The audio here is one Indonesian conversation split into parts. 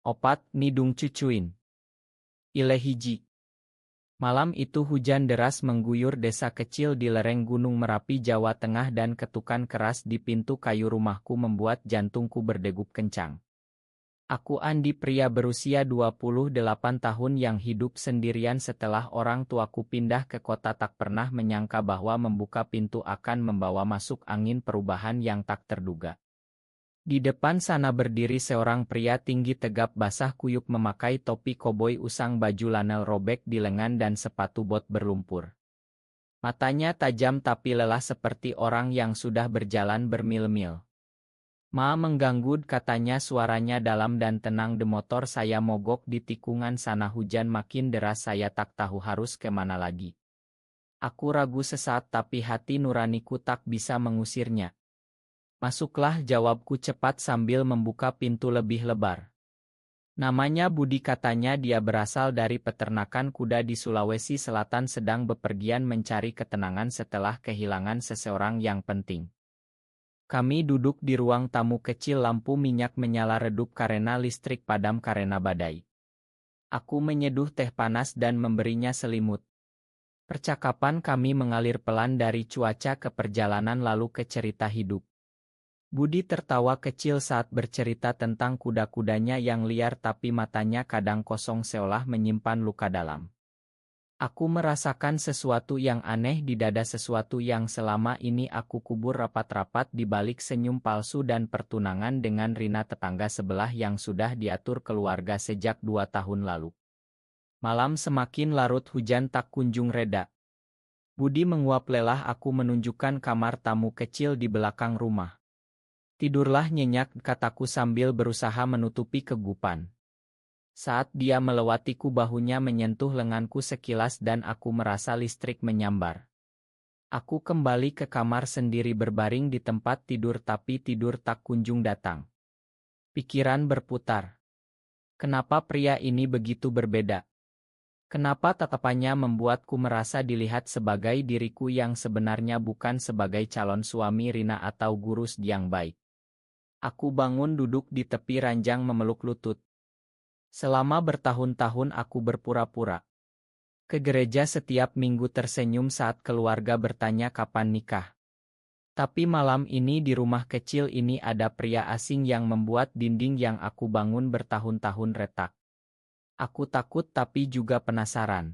Opat Nidung Cucuin. Ile hiji. Malam itu hujan deras mengguyur desa kecil di lereng Gunung Merapi, Jawa Tengah, dan ketukan keras di pintu kayu rumahku membuat jantungku berdegup kencang. Aku Andi, pria berusia 28 tahun yang hidup sendirian setelah orang tuaku pindah ke kota, tak pernah menyangka bahwa membuka pintu akan membawa masuk angin perubahan yang tak terduga. Di depan sana berdiri seorang pria tinggi tegap basah kuyup memakai topi koboi usang, baju lanel robek di lengan dan sepatu bot berlumpur. Matanya tajam tapi lelah seperti orang yang sudah berjalan bermil-mil. "Ma, mengganggu," katanya, suaranya dalam dan tenang. "De motor saya mogok di tikungan sana, hujan makin deras, saya tak tahu harus kemana lagi." Aku ragu sesaat tapi hati nuraniku tak bisa mengusirnya. "Masuklah," jawabku cepat sambil membuka pintu lebih lebar. "Namanya Budi," katanya, "dia berasal dari peternakan kuda di Sulawesi Selatan, sedang bepergian mencari ketenangan setelah kehilangan seseorang yang penting." Kami duduk di ruang tamu kecil, lampu minyak menyala redup karena listrik padam karena badai. Aku menyeduh teh panas dan memberinya selimut. Percakapan kami mengalir pelan dari cuaca ke perjalanan lalu ke cerita hidup. Budi tertawa kecil saat bercerita tentang kuda-kudanya yang liar, tapi matanya kadang kosong seolah menyimpan luka dalam. Aku merasakan sesuatu yang aneh di dada, sesuatu yang selama ini aku kubur rapat-rapat di balik senyum palsu dan pertunangan dengan Rina, tetangga sebelah yang sudah diatur keluarga sejak 2 tahun lalu. Malam semakin larut, hujan tak kunjung reda. Budi menguap lelah, aku menunjukkan kamar tamu kecil di belakang rumah. "Tidurlah nyenyak," kataku sambil berusaha menutupi kegupan. Saat dia melewatiku, bahunya menyentuh lenganku sekilas dan aku merasa listrik menyambar. Aku kembali ke kamar sendiri, berbaring di tempat tidur, tapi tidur tak kunjung datang. Pikiran berputar. Kenapa pria ini begitu berbeda? Kenapa tatapannya membuatku merasa dilihat sebagai diriku yang sebenarnya, bukan sebagai calon suami Rina atau guru yang baik? Aku bangun, duduk di tepi ranjang, memeluk lutut. Selama bertahun-tahun aku berpura-pura ke gereja setiap minggu, tersenyum saat keluarga bertanya kapan nikah. Tapi malam ini di rumah kecil ini ada pria asing yang membuat dinding yang aku bangun bertahun-tahun retak. Aku takut tapi juga penasaran.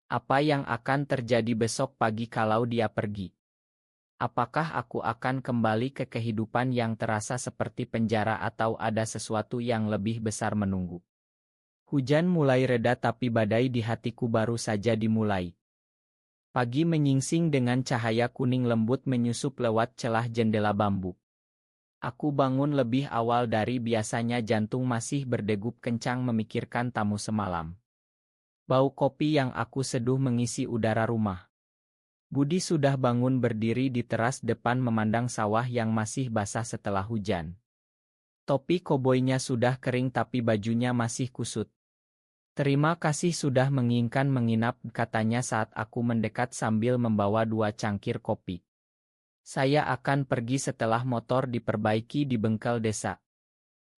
Apa yang akan terjadi besok pagi kalau dia pergi? Apakah aku akan kembali ke kehidupan yang terasa seperti penjara, atau ada sesuatu yang lebih besar menunggu? Hujan mulai reda tapi badai di hatiku baru saja dimulai. Pagi menyingsing dengan cahaya kuning lembut menyusup lewat celah jendela bambu. Aku bangun lebih awal dari biasanya, jantung masih berdegup kencang memikirkan tamu semalam. Bau kopi yang aku seduh mengisi udara rumah. Budi sudah bangun, berdiri di teras depan memandang sawah yang masih basah setelah hujan. Topi koboinya sudah kering tapi bajunya masih kusut. "Terima kasih sudah menginginkan menginap," katanya saat aku mendekat sambil membawa 2 cangkir kopi. "Saya akan pergi setelah motor diperbaiki di bengkel desa."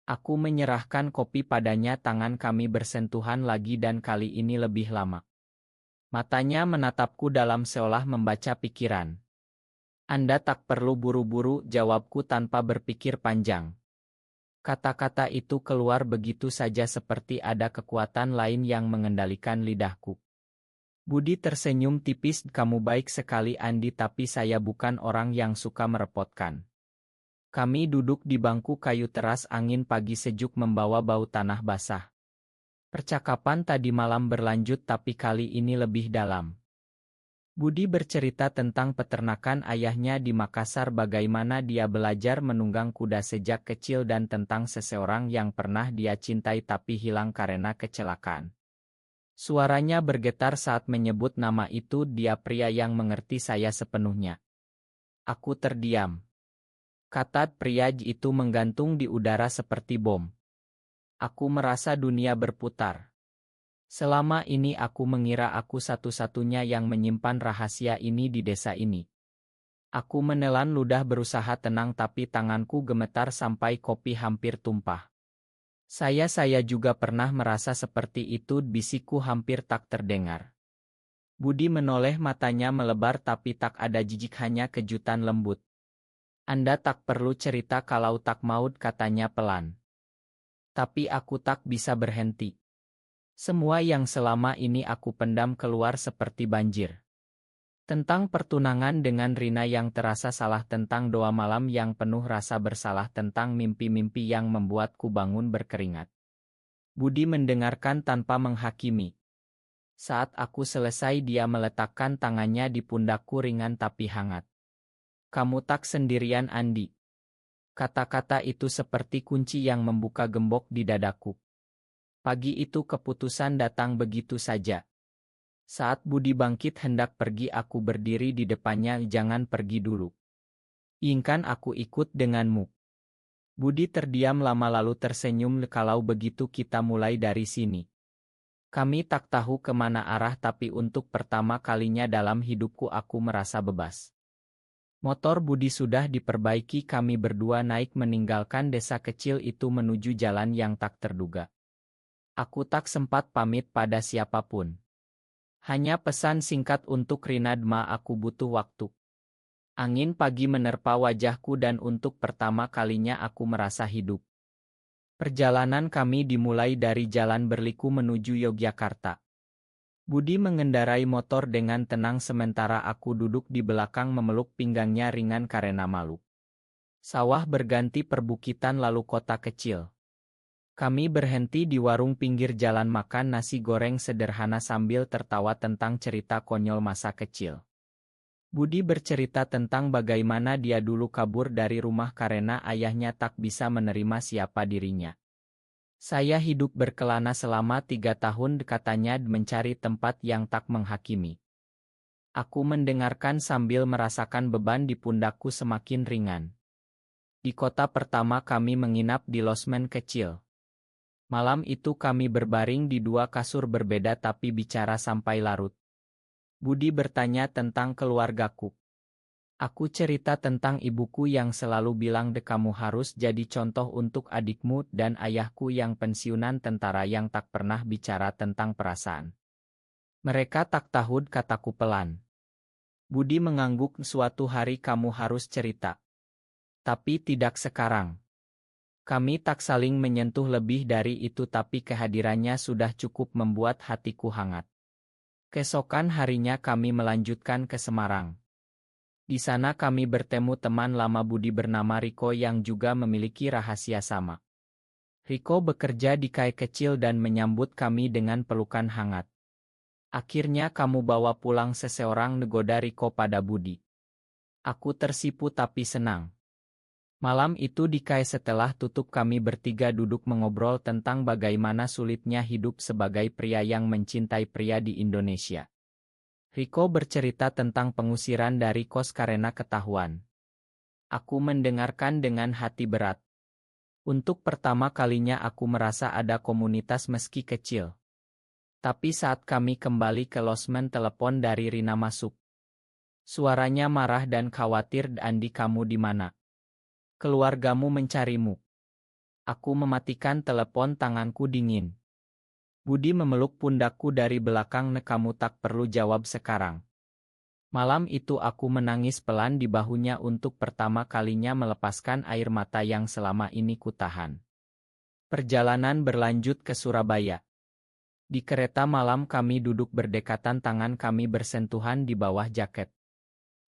Aku menyerahkan kopi padanya, tangan kami bersentuhan lagi dan kali ini lebih lama. Matanya menatapku dalam seolah membaca pikiran. "Anda tak perlu buru-buru," jawabku tanpa berpikir panjang. Kata-kata itu keluar begitu saja seperti ada kekuatan lain yang mengendalikan lidahku. Budi tersenyum tipis. "Kamu baik sekali Andi, tapi saya bukan orang yang suka merepotkan." Kami duduk di bangku kayu teras, angin pagi sejuk membawa bau tanah basah. Percakapan tadi malam berlanjut tapi kali ini lebih dalam. Budi bercerita tentang peternakan ayahnya di Makassar, bagaimana dia belajar menunggang kuda sejak kecil dan tentang seseorang yang pernah dia cintai tapi hilang karena kecelakaan. Suaranya bergetar saat menyebut nama itu, dia pria yang mengerti saya sepenuhnya. Aku terdiam. Kata pria itu menggantung di udara seperti bom. Aku merasa dunia berputar. Selama ini aku mengira aku satu-satunya yang menyimpan rahasia ini di desa ini. Aku menelan ludah berusaha tenang tapi tanganku gemetar sampai kopi hampir tumpah. Saya juga pernah merasa seperti itu, bisikku hampir tak terdengar. Budi menoleh, matanya melebar tapi tak ada jijik, hanya kejutan lembut. Anda tak perlu cerita kalau tak mau, katanya pelan. Tapi aku tak bisa berhenti. Semua yang selama ini aku pendam keluar seperti banjir. Tentang pertunangan dengan Rina yang terasa salah, tentang doa malam yang penuh rasa bersalah, tentang mimpi-mimpi yang membuatku bangun berkeringat. Budi mendengarkan tanpa menghakimi. Saat aku selesai, dia meletakkan tangannya di pundakku, ringan tapi hangat. Kamu tak sendirian, Andi. Kata-kata itu seperti kunci yang membuka gembok di dadaku. Pagi itu keputusan datang begitu saja. Saat Budi bangkit hendak pergi, aku berdiri di depannya. Jangan pergi dulu. Inginkan aku ikut denganmu. Budi terdiam lama lalu tersenyum. Kalau begitu kita mulai dari sini. Kami tak tahu kemana arah, tapi untuk pertama kalinya dalam hidupku aku merasa bebas. Motor Budi sudah diperbaiki, kami berdua naik meninggalkan desa kecil itu menuju jalan yang tak terduga. Aku tak sempat pamit pada siapapun. Hanya pesan singkat untuk Rina, "Ma, aku butuh waktu." Angin pagi menerpa wajahku dan untuk pertama kalinya aku merasa hidup. Perjalanan kami dimulai dari jalan berliku menuju Yogyakarta. Budi mengendarai motor dengan tenang sementara aku duduk di belakang memeluk pinggangnya ringan karena malu. Sawah berganti perbukitan lalu kota kecil. Kami berhenti di warung pinggir jalan makan nasi goreng sederhana sambil tertawa tentang cerita konyol masa kecil. Budi bercerita tentang bagaimana dia dulu kabur dari rumah karena ayahnya tak bisa menerima siapa dirinya. Saya hidup berkelana selama 3 tahun, katanya, mencari tempat yang tak menghakimi. Aku mendengarkan sambil merasakan beban di pundakku semakin ringan. Di kota pertama kami menginap di losmen kecil. Malam itu kami berbaring di 2 kasur berbeda tapi bicara sampai larut. Budi bertanya tentang keluargaku. Aku cerita tentang ibuku yang selalu bilang, "Kamu harus jadi contoh untuk adikmu," dan ayahku yang pensiunan tentara yang tak pernah bicara tentang perasaan. Mereka tak tahu, kataku pelan. Budi mengangguk, "Suatu hari kamu harus cerita. Tapi tidak sekarang." Kami tak saling menyentuh lebih dari itu, tapi kehadirannya sudah cukup membuat hatiku hangat. Keesokan harinya kami melanjutkan ke Semarang. Di sana kami bertemu teman lama Budi bernama Riko yang juga memiliki rahasia sama. Riko bekerja di kai kecil dan menyambut kami dengan pelukan hangat. "Akhirnya kamu bawa pulang seseorang," negoda Riko pada Budi. Aku tersipu tapi senang. Malam itu di kai setelah tutup kami bertiga duduk mengobrol tentang bagaimana sulitnya hidup sebagai pria yang mencintai pria di Indonesia. Riko bercerita tentang pengusiran dari kos karena ketahuan. Aku mendengarkan dengan hati berat. Untuk pertama kalinya aku merasa ada komunitas meski kecil. Tapi saat kami kembali ke losmen, telepon dari Rina masuk. Suaranya marah dan khawatir. "Andi, kamu di mana? Keluargamu mencarimu." Aku mematikan telepon, tanganku dingin. Budi memeluk pundakku dari belakang. "Kamu tak perlu jawab sekarang." Malam itu aku menangis pelan di bahunya, untuk pertama kalinya melepaskan air mata yang selama ini kutahan. Perjalanan berlanjut ke Surabaya. Di kereta malam kami duduk berdekatan, tangan kami bersentuhan di bawah jaket.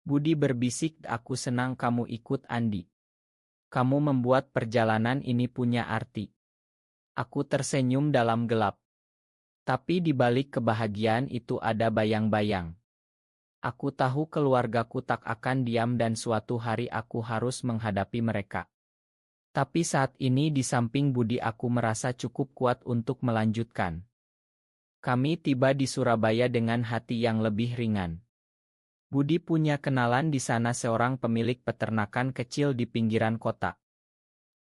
Budi berbisik, "Aku senang kamu ikut, Andi. Kamu membuat perjalanan ini punya arti." Aku tersenyum dalam gelap. Tapi di balik kebahagiaan itu ada bayang-bayang. Aku tahu keluargaku tak akan diam dan suatu hari aku harus menghadapi mereka. Tapi saat ini di samping Budi aku merasa cukup kuat untuk melanjutkan. Kami tiba di Surabaya dengan hati yang lebih ringan. Budi punya kenalan di sana, seorang pemilik peternakan kecil di pinggiran kota.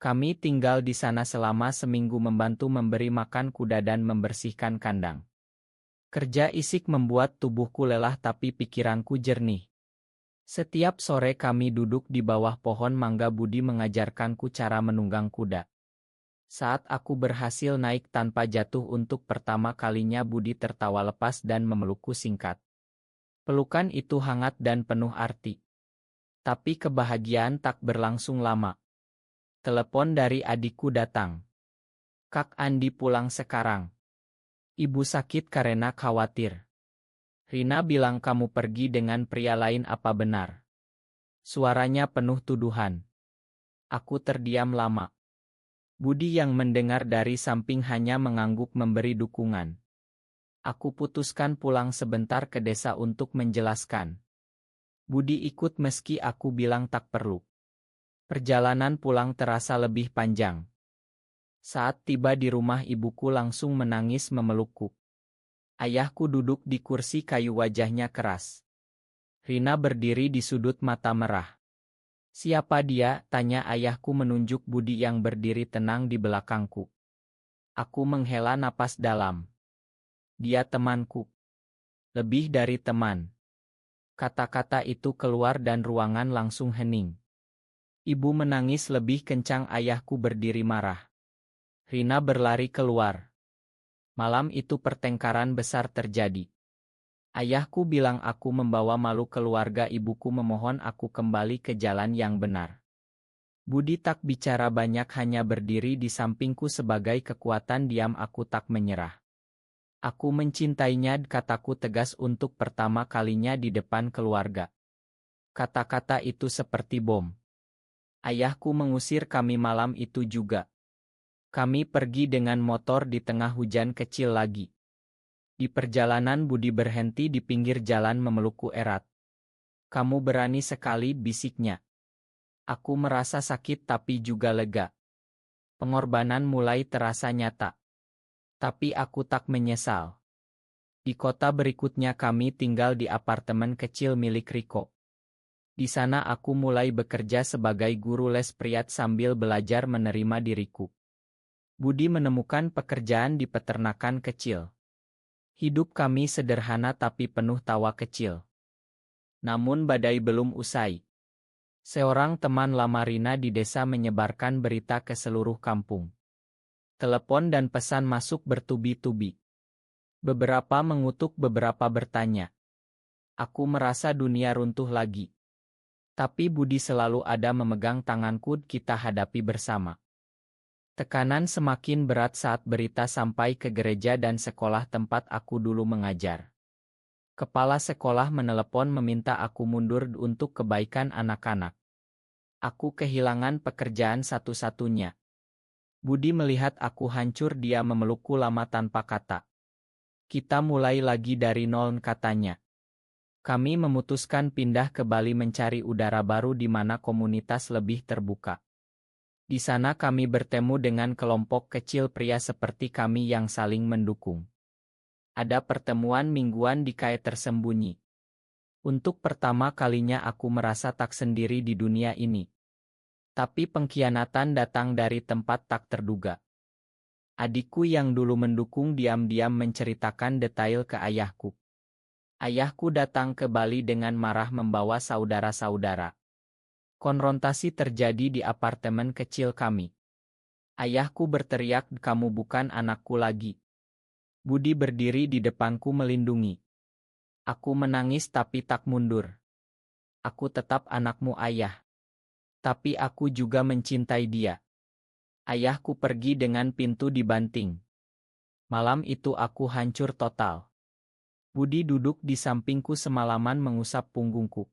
Kami tinggal di sana selama seminggu membantu memberi makan kuda dan membersihkan kandang. Kerja isik membuat tubuhku lelah tapi pikiranku jernih. Setiap sore kami duduk di bawah pohon mangga, Budi mengajarkanku cara menunggang kuda. Saat aku berhasil naik tanpa jatuh untuk pertama kalinya, Budi tertawa lepas dan memelukku singkat. Pelukan itu hangat dan penuh arti. Tapi kebahagiaan tak berlangsung lama. Telepon dari adikku datang. "Kak Andi pulang sekarang. Ibu sakit karena khawatir. Rina bilang kamu pergi dengan pria lain, apa benar?" Suaranya penuh tuduhan. Aku terdiam lama. Budi yang mendengar dari samping hanya mengangguk memberi dukungan. Aku putuskan pulang sebentar ke desa untuk menjelaskan. Budi ikut meski aku bilang tak perlu. Perjalanan pulang terasa lebih panjang. Saat tiba di rumah, ibuku langsung menangis memelukku. Ayahku duduk di kursi kayu, wajahnya keras. Rina berdiri di sudut, mata merah. "Siapa dia?" tanya ayahku menunjuk Budi yang berdiri tenang di belakangku. Aku menghela napas dalam. "Dia temanku. Lebih dari teman." Kata-kata itu keluar dan ruangan langsung hening. Ibu menangis lebih kencang, ayahku berdiri marah. Rina berlari keluar. Malam itu pertengkaran besar terjadi. Ayahku bilang aku membawa malu keluarga, ibuku memohon aku kembali ke jalan yang benar. Budi tak bicara banyak, hanya berdiri di sampingku sebagai kekuatan diam. Aku tak menyerah. "Aku mencintainya," kataku tegas untuk pertama kalinya di depan keluarga. Kata-kata itu seperti bom. Ayahku mengusir kami malam itu juga. Kami pergi dengan motor di tengah hujan kecil lagi. Di perjalanan Budi berhenti di pinggir jalan memelukku erat. "Kamu berani sekali," bisiknya. Aku merasa sakit tapi juga lega. Pengorbanan mulai terasa nyata. Tapi aku tak menyesal. Di kota berikutnya kami tinggal di apartemen kecil milik Riko. Di sana aku mulai bekerja sebagai guru les priat sambil belajar menerima diriku. Budi menemukan pekerjaan di peternakan kecil. Hidup kami sederhana tapi penuh tawa kecil. Namun badai belum usai. Seorang teman lama Rina di desa menyebarkan berita ke seluruh kampung. Telepon dan pesan masuk bertubi-tubi. Beberapa mengutuk, beberapa bertanya. Aku merasa dunia runtuh lagi. Tapi Budi selalu ada memegang tanganku, kita hadapi bersama. Tekanan semakin berat saat berita sampai ke gereja dan sekolah tempat aku dulu mengajar. Kepala sekolah menelepon meminta aku mundur untuk kebaikan anak-anak. Aku kehilangan pekerjaan satu-satunya. Budi melihat aku hancur, dia memelukku lama tanpa kata. "Kita mulai lagi dari nol," katanya. Kami memutuskan pindah ke Bali mencari udara baru di mana komunitas lebih terbuka. Di sana kami bertemu dengan kelompok kecil pria seperti kami yang saling mendukung. Ada pertemuan mingguan di KAI tersembunyi. Untuk pertama kalinya aku merasa tak sendiri di dunia ini. Tapi pengkhianatan datang dari tempat tak terduga. Adikku yang dulu mendukung diam-diam menceritakan detail ke ayahku. Ayahku datang ke Bali dengan marah membawa saudara-saudara. Konfrontasi terjadi di apartemen kecil kami. Ayahku berteriak, "Kamu bukan anakku lagi." Budi berdiri di depanku melindungi. Aku menangis tapi tak mundur. "Aku tetap anakmu, ayah. Tapi aku juga mencintai dia." Ayahku pergi dengan pintu dibanting. Malam itu aku hancur total. Budi duduk di sampingku semalaman mengusap punggungku.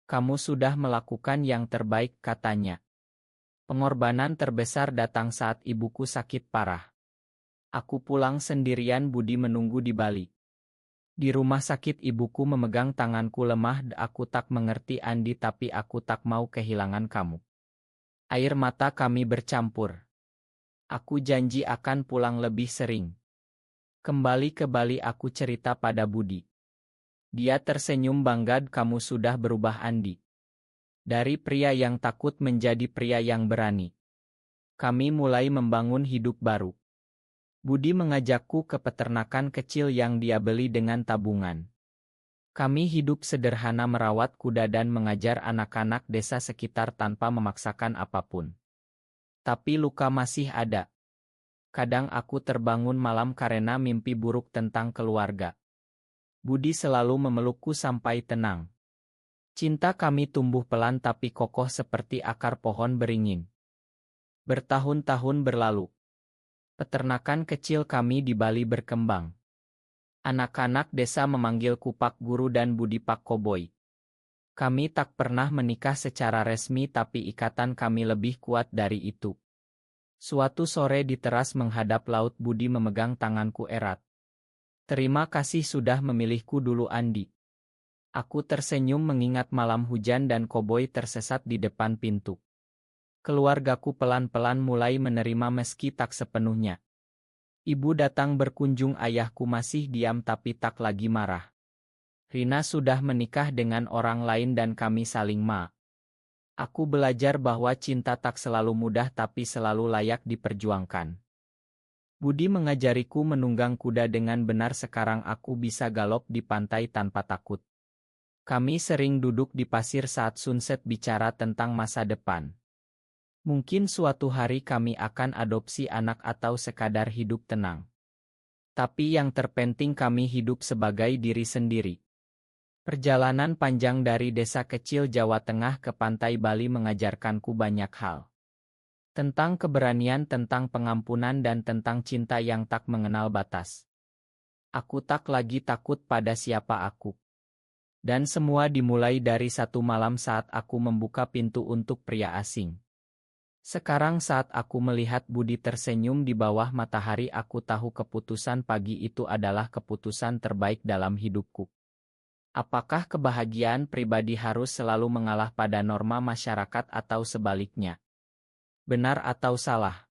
"Kamu sudah melakukan yang terbaik," katanya. Pengorbanan terbesar datang saat ibuku sakit parah. Aku pulang sendirian, Budi menunggu di Bali. Di rumah sakit ibuku memegang tanganku lemah. "Aku tak mengerti Andi, tapi aku tak mau kehilangan kamu." Air mata kami bercampur. Aku janji akan pulang lebih sering. Kembali ke Bali aku cerita pada Budi. Dia tersenyum bangga, "Kamu sudah berubah Andi. Dari pria yang takut menjadi pria yang berani." Kami mulai membangun hidup baru. Budi mengajakku ke peternakan kecil yang dia beli dengan tabungan. Kami hidup sederhana, merawat kuda dan mengajar anak-anak desa sekitar tanpa memaksakan apapun. Tapi luka masih ada. Kadang aku terbangun malam karena mimpi buruk tentang keluarga. Budi selalu memelukku sampai tenang. Cinta kami tumbuh pelan tapi kokoh seperti akar pohon beringin. Bertahun-tahun berlalu. Peternakan kecil kami di Bali berkembang. Anak-anak desa memanggilku Pak Guru dan Budi Pak Koboi. Kami tak pernah menikah secara resmi tapi ikatan kami lebih kuat dari itu. Suatu sore di teras menghadap laut Budi memegang tanganku erat. Terima kasih sudah memilihku dulu Andi. Aku tersenyum mengingat malam hujan dan Koboi tersesat di depan pintu. Keluargaku pelan-pelan mulai menerima meski tak sepenuhnya. Ibu datang berkunjung, ayahku masih diam tapi tak lagi marah. Rina sudah menikah dengan orang lain dan kami saling Aku belajar bahwa cinta tak selalu mudah tapi selalu layak diperjuangkan. Budi mengajariku menunggang kuda dengan benar, sekarang aku bisa galop di pantai tanpa takut. Kami sering duduk di pasir saat sunset bicara tentang masa depan. Mungkin suatu hari kami akan adopsi anak atau sekadar hidup tenang. Tapi yang terpenting kami hidup sebagai diri sendiri. Perjalanan panjang dari desa kecil Jawa Tengah ke pantai Bali mengajarkanku banyak hal. Tentang keberanian, tentang pengampunan dan tentang cinta yang tak mengenal batas. Aku tak lagi takut pada siapa aku. Dan semua dimulai dari satu malam saat aku membuka pintu untuk pria asing. Sekarang saat aku melihat Budi tersenyum di bawah matahari, aku tahu keputusan pagi itu adalah keputusan terbaik dalam hidupku. Apakah kebahagiaan pribadi harus selalu mengalah pada norma masyarakat atau sebaliknya? Benar atau salah?